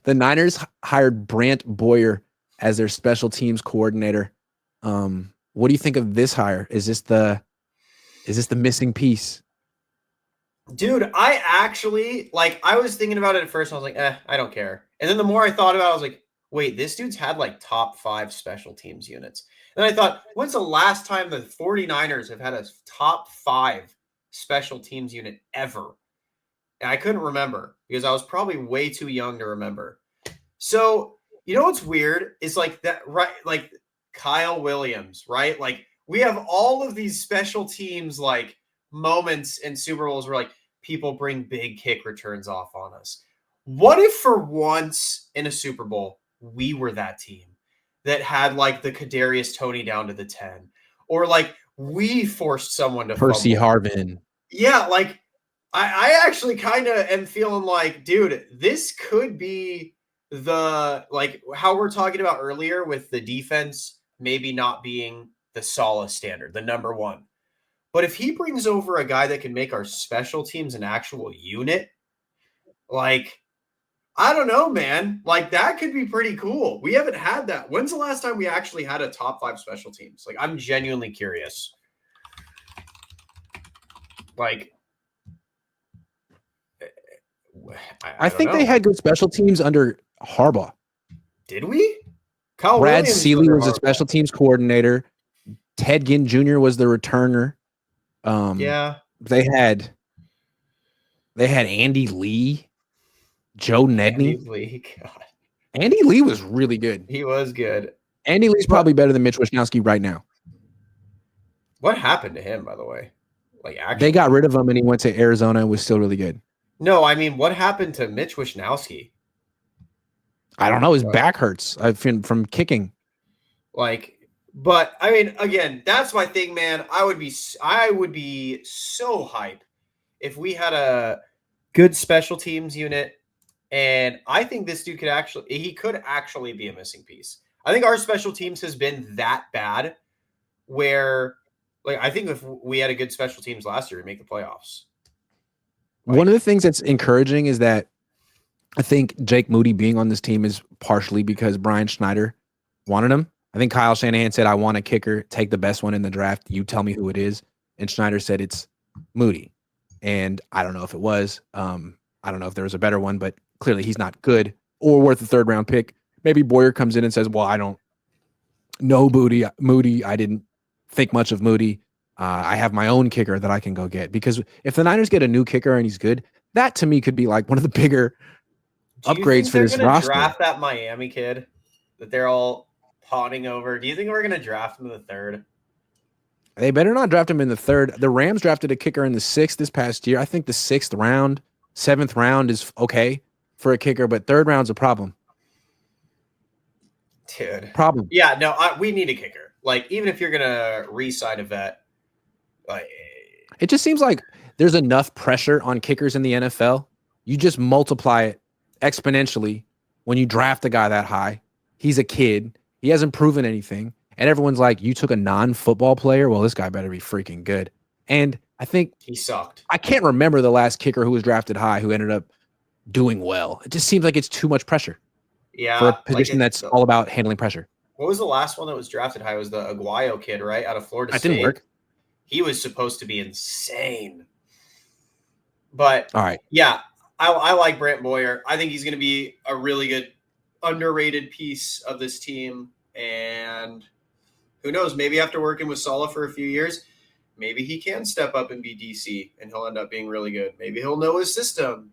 The Niners hired Brant Boyer as their special teams coordinator. What do you think of this hire? Is this the missing piece? Dude, I actually I was thinking about it at first. And I was like, I don't care. And then the more I thought about it, I was like, wait, this dude's had like top 5 special teams units. And I thought, when's the last time the 49ers have had a top 5 special teams unit ever? And I couldn't remember because I was probably way too young to remember. So, you know what's weird? Is like that, right? Like Kyle Williams, right? Like we have all of these special teams like moments in Super Bowls where like people bring big kick returns off on us. What if for once in a Super Bowl we were that team that had like the Kadarius Toney down to the 10, or like we forced someone to Percy fumble. Harvin. Yeah, like I actually kind of am feeling like, dude, this could be the like how we're talking about earlier with the defense maybe not being the Saleh standard, the number one. But if he brings over a guy that can make our special teams an actual unit, like, I don't know, man. Like, that could be pretty cool. We haven't had that. When's the last time we actually had a top 5 special teams? Like, I'm genuinely curious. Like, I think they had good special teams under Harbaugh. Did we? Kyle Brad Williams Seeley was Harbaugh. a special teams coordinator. Ted Ginn Jr. was the returner. Yeah. They had Andy Lee, Joe Nedney. Andy Lee, God. Andy Lee was really good. He was good. Andy Lee's probably better than Mitch Wishnowsky right now. What happened to him, by the way? Like, actually, they got rid of him and he went to Arizona and was still really good. No, I mean, what happened to Mitch Wishnowsky? I don't know. His back hurts. I've been from kicking. Like, but I mean, again, that's my thing, man. I would be so hype if we had a good special teams unit, and I think this dude could actually be a missing piece. I think our special teams has been that bad where, like, I think if we had a good special teams last year, we'd make the playoffs. One of the things that's encouraging is that I think Jake Moody being on this team is partially because Brian Schneider wanted him. I think Kyle Shanahan said, I want a kicker, take the best one in the draft. You tell me who it is. And Schneider said it's Moody. And I don't know if it was. I don't know if there was a better one, but clearly he's not good or worth a 3rd round pick. Maybe Boyer comes in and says, well, I don't know Moody. I didn't think much of Moody. I have my own kicker that I can go get. Because if the Niners get a new kicker and he's good, that to me could be like one of the bigger upgrades for this roster. Draft that Miami kid that they're all pawning over. Do you think we're going to draft him in the 3rd? They better not draft him in the 3rd. The Rams drafted a kicker in the 6th this past year. I think the 6th round, 7th round is okay for a kicker, but 3rd round's a problem. Dude. Problem. Yeah, no, we need a kicker. Like, even if you're going to re-sign a vet, like, it just seems like there's enough pressure on kickers in the NFL. You just multiply it exponentially when you draft a guy that high. He's a kid. He hasn't proven anything. And everyone's like, you took a non-football player? Well, this guy better be freaking good. And I think he sucked. I can't remember the last kicker who was drafted high who ended up doing well. It just seems like it's too much pressure. Yeah. For a position that's all about handling pressure. What was the last one that was drafted high? It was the Aguayo kid, right? Out of Florida State. That didn't work. He was supposed to be insane. But, all right. Yeah, I like Brant Boyer. I think he's going to be a really good underrated piece of this team. And who knows, maybe after working with Saleh for a few years, maybe he can step up and be DC and he'll end up being really good. Maybe he'll know his system.